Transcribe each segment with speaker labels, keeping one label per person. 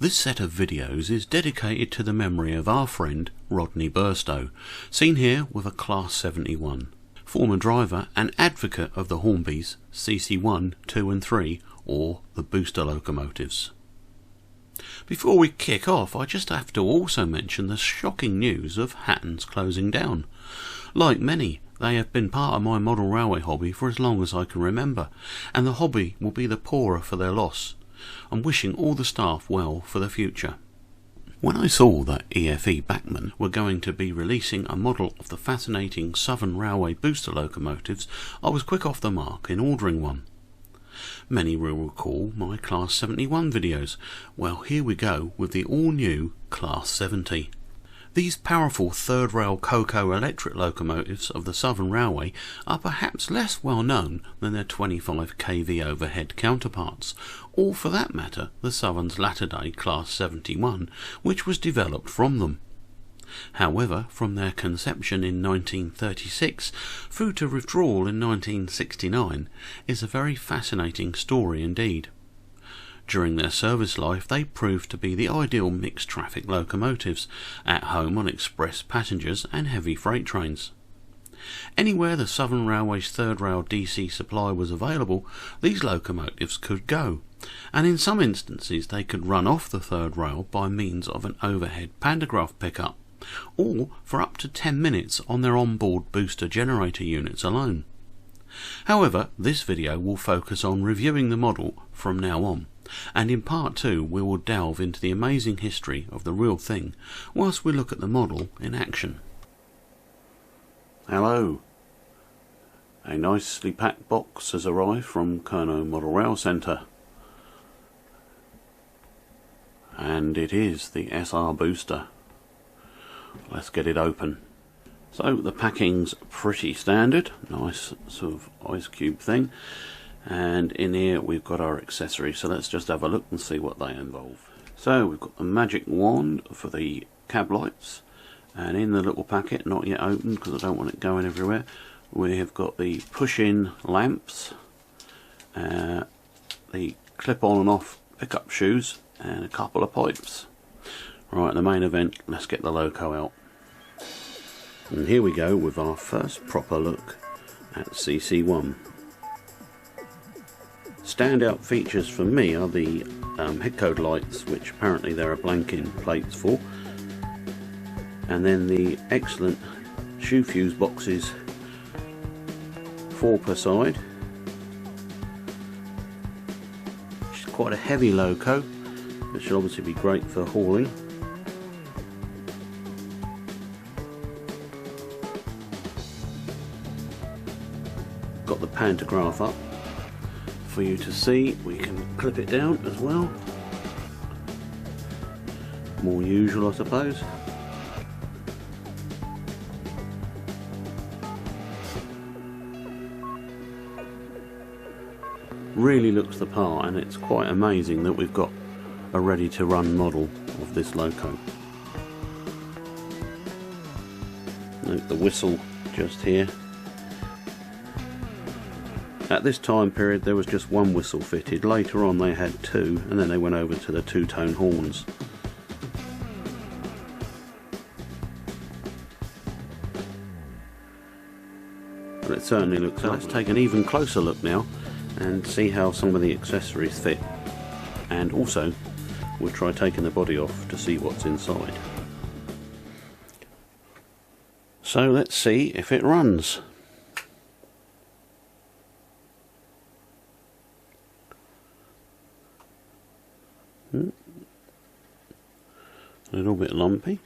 Speaker 1: This set of videos is dedicated to the memory of our friend Rodney Burstow, seen here with a Class 71, former driver and advocate of the Hornby's CC1, 2 and 3, or the booster locomotives. Before we kick off, I just have to also mention the shocking news of Hatton's closing down. Like many, they have been part of my model railway hobby for as long as I can remember, and the hobby will be the poorer for their loss. I'm wishing all the staff well for the future. When I saw that EFE Bachmann were going to be releasing a model of the fascinating Southern Railway booster locomotives, I was quick off the mark in ordering one. Many will recall my Class 71 videos. Well, here we go with the all-new Class 70. These powerful third rail Cocoa electric locomotives of the Southern Railway are perhaps less well known than their 25 kV overhead counterparts, or for that matter the Southern's latter-day Class 71, which was developed from them. However, from their conception in 1936 through to withdrawal in 1969 is a very fascinating story indeed. During their service life they proved to be the ideal mixed traffic locomotives, at home on express passengers and heavy freight trains. Anywhere the Southern Railway's third rail DC supply was available, these locomotives could go, and in some instances they could run off the third rail by means of an overhead pantograph pickup, or for up to 10 minutes on their onboard booster generator units alone. However, this video will focus on reviewing the model from now on, and in part 2 we will delve into the amazing history of the real thing whilst we look at the model in action. Hello! A nicely packed box has arrived from Kernow Model Rail Centre, and it is the SR booster. Let's get it open. So the packing's pretty standard, nice sort of ice cube thing, and in here we've got our accessories, so let's just have a look and see what they involve. So we've got the magic wand for the cab lights, and in the little packet, not yet opened because I don't want it going everywhere, we have got the push-in lamps, the clip-on and off pickup shoes, and a couple of pipes. Right, the main event, let's get the loco out. And here we go with our first proper look at CC1. Standout features for me are the head code lights, which apparently there are blanking plates for, and then the excellent shoe fuse boxes, 4 per side, which is quite a heavy loco, which should obviously be great for hauling. Got the pantograph up for you to see. We can clip it down as well, more usual I suppose. Really looks the part, and it's quite amazing that we've got a ready to run model of this loco. Note the whistle just here. At this time period there was just one whistle fitted. Later on they had 2, and then they went over to the 2-tone horns. But it certainly looks lovely. Let's take an even closer look now and see how some of the accessories fit, and also we'll try taking the body off to see what's inside. So let's see if it runs. A little bit lumpy.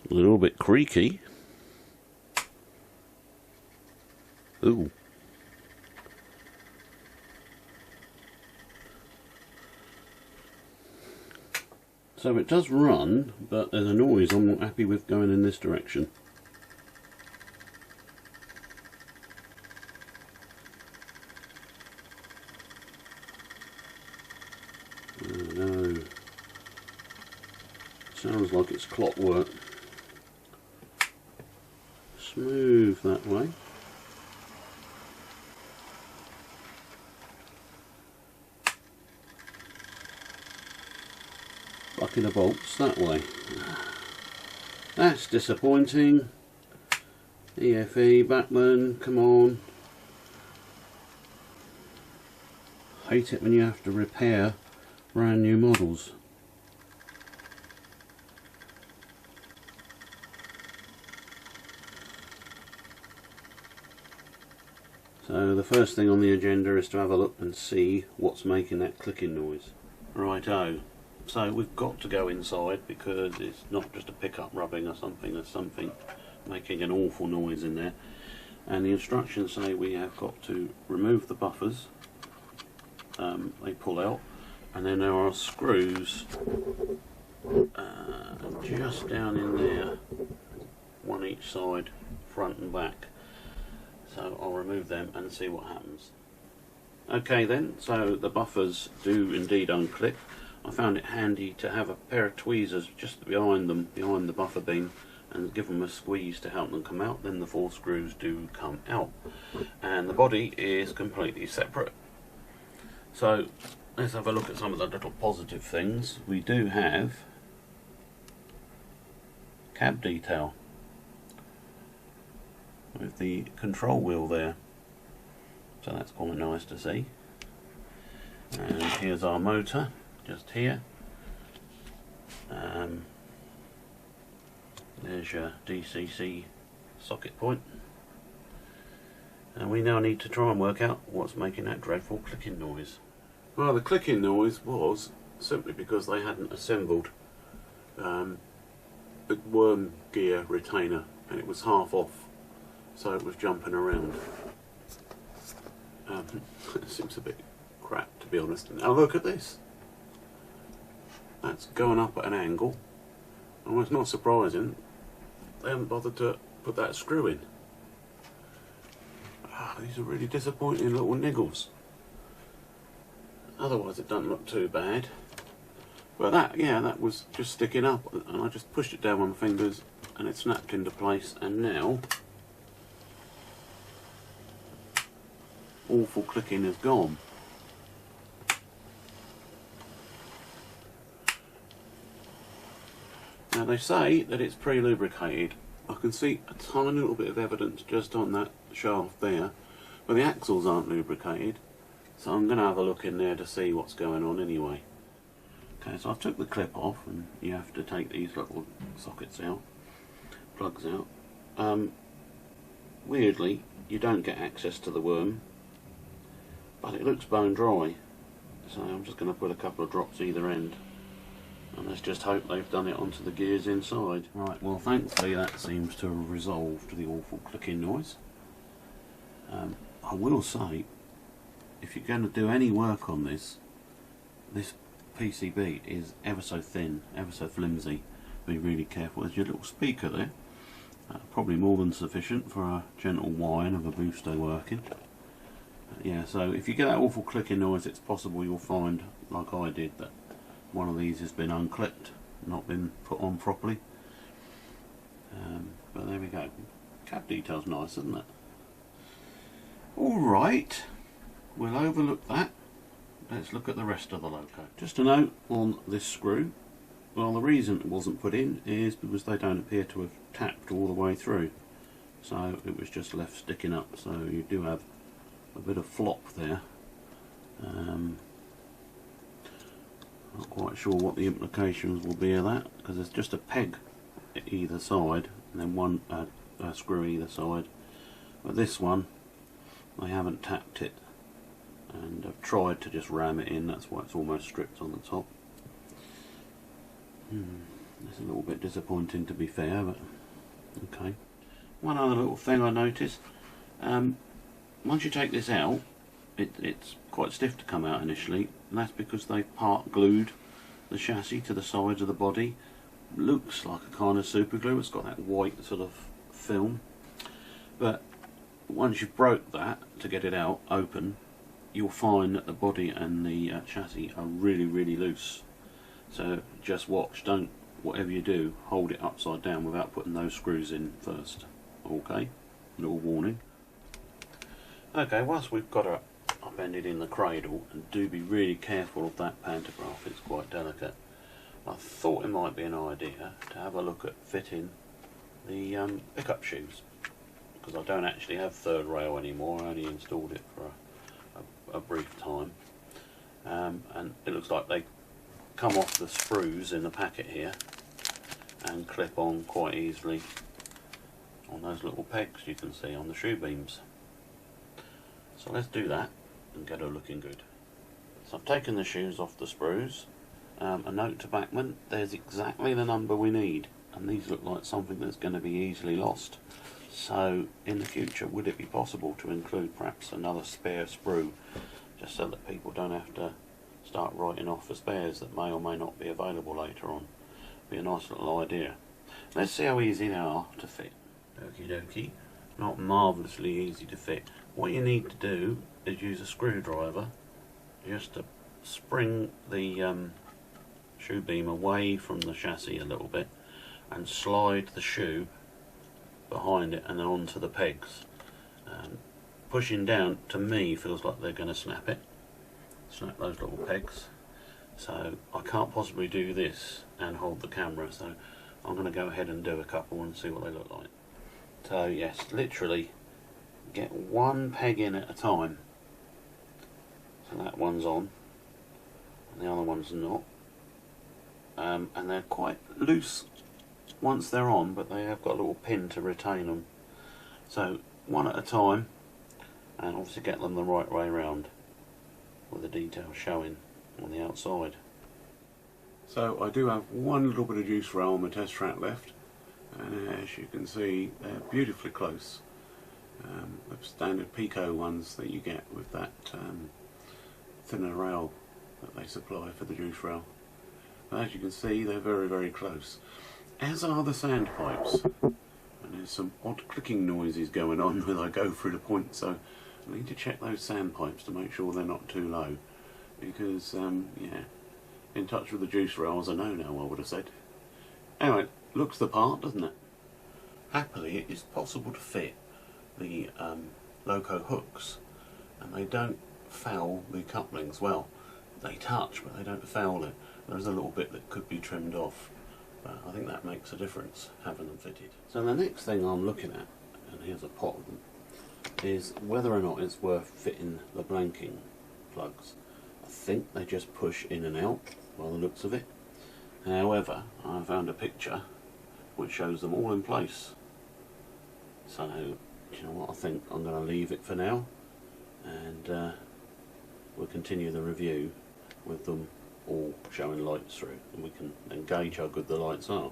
Speaker 1: A little bit creaky. Ooh. So it does run, but there's a noise I'm not happy with going in this direction. Oh no. Sounds like it's clockwork. Smooth that way. stuck in the bolts that way. That's disappointing. EFE, Bachmann, come on. Hate it when you have to repair brand new models. So the first thing on the agenda is to have a look and see what's making that clicking noise. Righto, so we've got to go inside because it's not just a pickup rubbing or something, there's something making an awful noise in there. And the instructions say we have got to remove the buffers, they pull out, and then there are screws just down in there, one each side, front and back. So I'll remove them and see what happens. Okay then, so the buffers do indeed unclip. I found it handy to have a pair of tweezers just behind them, behind the buffer beam, and give them a squeeze to help them come out. Then the 4 screws do come out. And the body is completely separate. So let's have a look at some of the little positive things. We do have cab detail with the control wheel there, so that's quite nice to see. And here's our motor just here. There's your DCC socket point, and we now need to try and work out what's making that dreadful clicking noise. Well, the clicking noise was simply because they hadn't assembled the worm gear retainer, and it was half off, so it was jumping around. It seems a bit crap, to be honest. Now look at this. That's going up at an angle. And it's not surprising they haven't bothered to put that screw in. These are really disappointing little niggles. Otherwise it doesn't look too bad. But that, yeah, that was just sticking up, and I just pushed it down with my fingers and it snapped into place, and now awful clicking is gone. Now they say that it's pre-lubricated. I can see a tiny little bit of evidence just on that shaft there, but the axles aren't lubricated, so I'm going to have a look in there to see what's going on anyway. Okay, so I've took the clip off, and you have to take these little sockets out, plugs out. Weirdly, you don't get access to the worm, but it looks bone dry, so I'm just going to put a couple of drops either end, and let's just hope they've done it onto the gears inside. Right, well thankfully that seems to have resolved the awful clicking noise. I will say, if you're going to do any work on this PCB is ever so thin, ever so flimsy. Be really careful. There's your little speaker there, probably more than sufficient for a gentle whine of a booster working. Yeah, so if you get that awful clicking noise, it's possible you'll find, like I did, that one of these has been unclipped, not been put on properly. But there we go. Cab detail's nice, isn't it? Alright, we'll overlook that. Let's look at the rest of the loco. Just a note on this screw. Well, the reason it wasn't put in is because they don't appear to have tapped all the way through. So it was just left sticking up. So you do have a bit of flop there. Not quite sure what the implications will be of that, because there's just a peg at either side and then one screw either side. But this one, I haven't tapped it, and I've tried to just ram it in. That's why it's almost stripped on the top. It's a little bit disappointing, to be fair, but okay. One other little thing I noticed, once you take this out, it's quite stiff to come out initially, and that's because they've part glued the chassis to the sides of the body. Looks like a kind of super glue. It's got that white sort of film, but once you've broke that to get it out open, you'll find that the body and the chassis are really loose. So just watch, don't, whatever you do, hold it upside down without putting those screws in first. Okay, little warning. Okay, once we've got her upended in the cradle, and do be really careful of that pantograph, it's quite delicate. I thought it might be an idea to have a look at fitting the pickup shoes, because I don't actually have third rail anymore. I only installed it for a brief time, and it looks like they come off the sprues in the packet here and clip on quite easily on those little pegs you can see on the shoe beams. So let's do that and get her looking good. So I've taken the shoes off the sprues. A note to Bachmann, there's exactly the number we need, and these look like something that's going to be easily lost. So in the future, would it be possible to include perhaps another spare sprue, just so that people don't have to start writing off for spares that may or may not be available later on? Be a nice little idea. Let's see how easy they are to fit. Okie dokie, not marvellously easy to fit. What you need to do is use a screwdriver just to spring the shoe beam away from the chassis a little bit and slide the shoe behind it and then onto the pegs. Pushing down, to me, feels like they're going to snap those little pegs. So I can't possibly do this and hold the camera, so I'm going to go ahead and do a couple and see what they look like. So yes, literally get one peg in at a time. So that one's on and the other one's not. And they're quite loose once they're on, but they have got a little pin to retain them. So one at a time, and obviously get them the right way round with the details showing on the outside. So I do have one little bit of juice rail on the test track left, and as you can see they're beautifully close. The standard Pico ones that you get with that thinner rail that they supply for the juice rail. But as you can see, they're very, very close, as are the sandpipes, and there's some odd clicking noises going on when I go through the point, so I need to check those sandpipes to make sure they're not too low, because yeah, in touch with the juice rails a no-no, I would have said. Anyway, looks the part, doesn't it? Happily, it is possible to fit the loco hooks, and they don't foul the couplings. Well, they touch, but they don't foul it. There's a little bit that could be trimmed off, but I think that makes a difference, having them fitted. So the next thing I'm looking at, and here's a pot of them, is whether or not it's worth fitting the blanking plugs. I think they just push in and out by the looks of it. However, I found a picture which shows them all in place. So, you know what, I think I'm going to leave it for now, and we'll continue the review with them all showing lights through, and we can then gauge how good the lights are.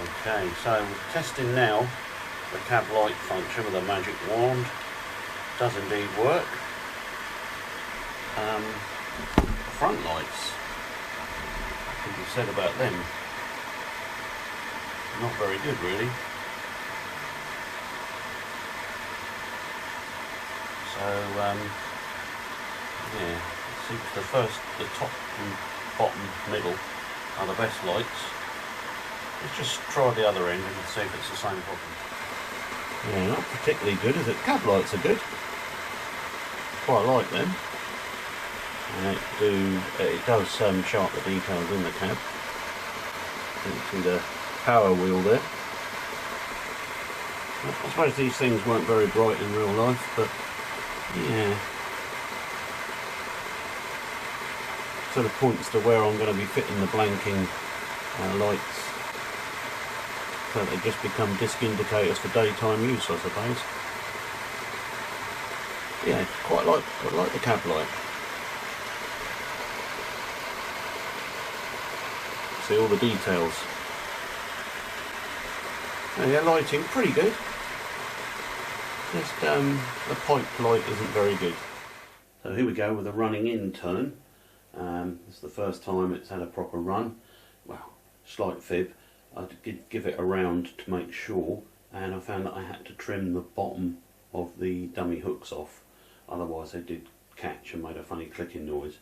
Speaker 1: Okay, so we're testing now the cab light function with a magic wand. Does indeed work. Front lights, what can be said about them? Not very good, really. So yeah, it seems the top and bottom middle are the best lights. Let's just try the other end and see if it's the same problem. Yeah, not particularly good, is it? Cab lights are good. Quite like them. And it does show up the details in the cab. You can see the power wheel there. I suppose these things weren't very bright in real life, but yeah, sort of points to where I'm going to be fitting the blanking lights, so they just become disc indicators for daytime use, I suppose. Yeah, quite like the cab light. See all the details. And yeah, lighting pretty good. Just the pipe light isn't very good. So here we go with a running in turn. This is the first time it's had a proper run. Well, slight fib. I did give it a round to make sure, and I found that I had to trim the bottom of the dummy hooks off, otherwise they did catch and made a funny clicking noise.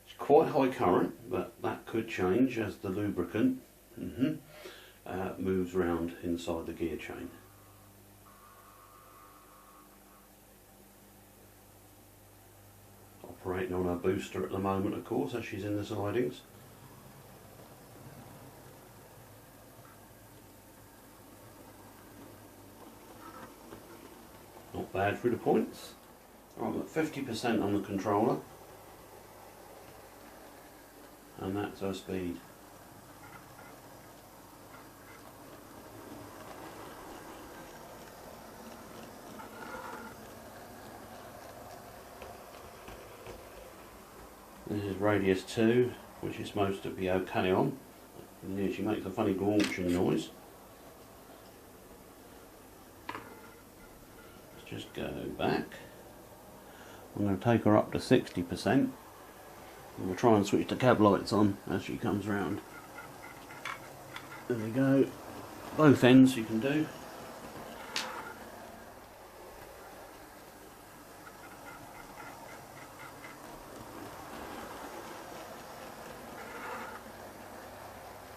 Speaker 1: It's quite high current, but that could change as the lubricant moves round inside the gear chain. operating on her booster at the moment, of course, as she's in the sidings. Not bad through the points. I'm at 50% on the controller, and that's her speed. This is radius 2, which is supposed to be okay on. And here she makes a funny launching noise. Let's just go back. I'm going to take her up to 60%. And we'll try and switch the cab lights on as she comes round. There we go. Both ends you can do.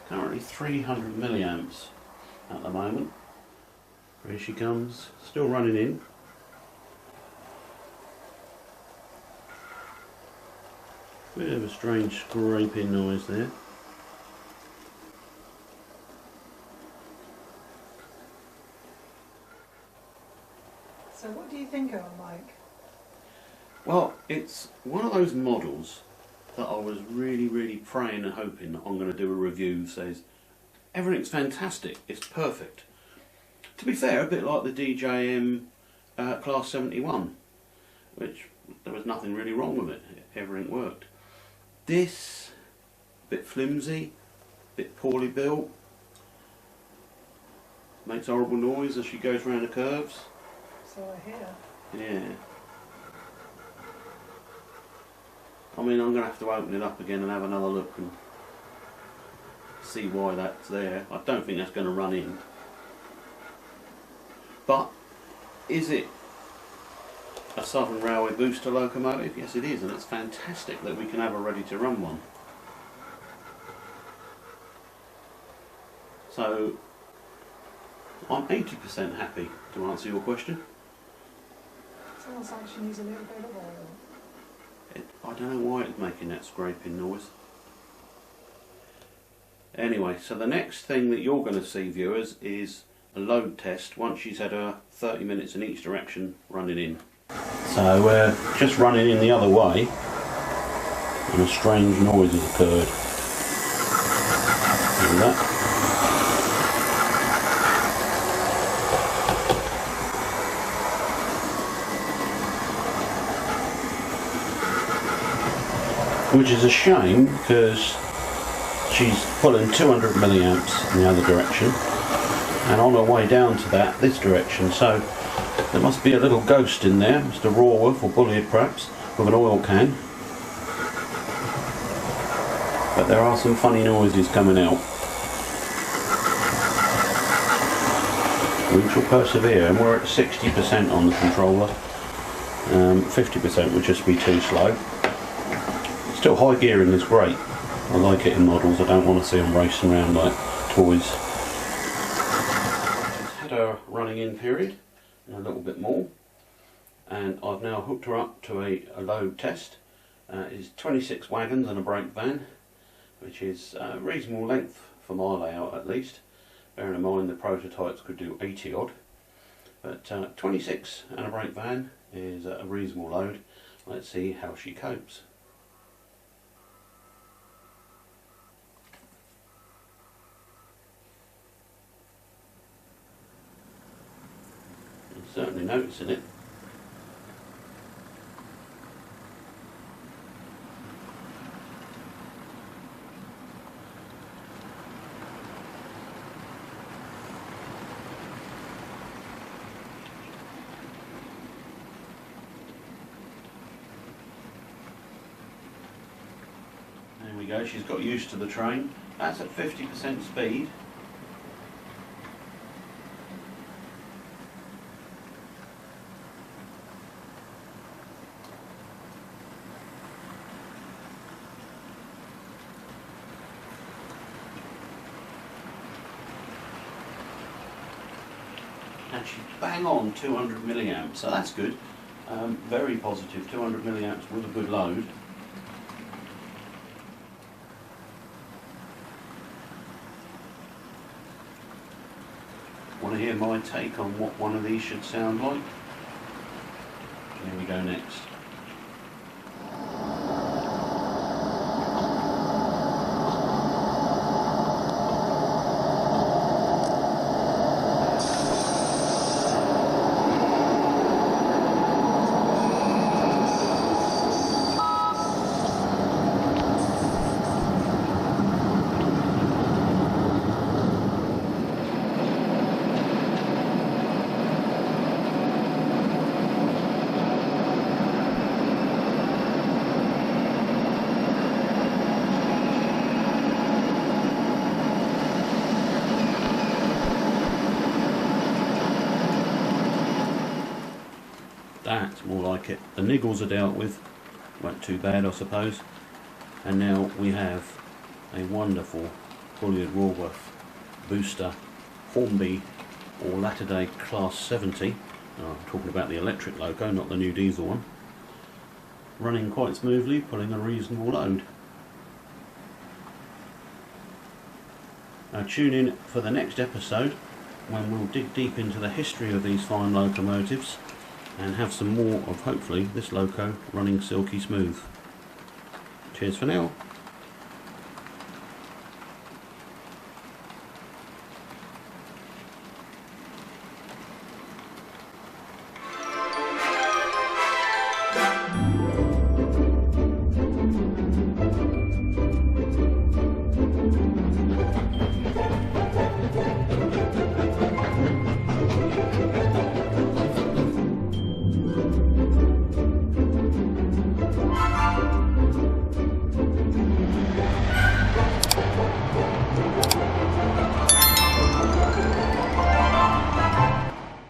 Speaker 1: Currently 300 milliamps at the moment. Here she comes, still running in. Bit of a strange scraping noise there.
Speaker 2: So what do you think of them like?
Speaker 1: Well, it's one of those models that I was really praying and hoping that I'm going to do a review that says everything's fantastic, it's perfect. To be fair, a bit like the DJM Class 71, which there was nothing really wrong with it, everything worked. This, a bit flimsy, a bit poorly built, makes horrible noise as she goes around the curves.
Speaker 2: So I hear.
Speaker 1: Yeah. I mean, I'm going to have to open it up again and have another look and see why that's there. I don't think that's going to run in. But, is it a Southern Railway booster locomotive? Yes it is, and it's fantastic that we can have a ready to run one. So, I'm 80% happy to answer your question.
Speaker 2: Sounds like she needs a little bit of oil.
Speaker 1: I don't know why it's making that scraping noise. Anyway, so the next thing that you're going to see, viewers, is a load test once she's had her 30 minutes in each direction running in. So we're just running in the other way and a strange noise has occurred. Look at that. Which is a shame because she's pulling 200 milliamps in the other direction and on her way down to that this direction, so there must be a little ghost in there, Mr. Rawworth or Bulliard perhaps, with an oil can. But there are some funny noises coming out. We shall persevere, and we're at 60% on the controller. 50% would just be too slow. Still, high gearing is great. I like it in models. I don't want to see them racing around like toys. Just had a running in period and a little bit more, and I've now hooked her up to a load test. It's 26 wagons and a brake van, which is a reasonable length for my layout at least. Bearing in mind the prototypes could do 80 odd, but 26 and a brake van is a reasonable load. Let's see how she copes. Certainly noticing it. There we go, she's got used to the train. That's at 50% speed. And she's bang on 200 milliamps, so that's good. Very positive, 200 milliamps with a good load. Want to hear my take on what one of these should sound like? Here we go next. That's more like it. The niggles are dealt with, weren't too bad I suppose. And now we have a wonderful Bulliard Woolworth booster Hornby or latter day class 70. I'm talking about the electric loco, not the new diesel one. Running quite smoothly, pulling a reasonable load. Now tune in for the next episode when we'll dig deep into the history of these fine locomotives and have some more of, hopefully, this loco running silky smooth. Cheers for now.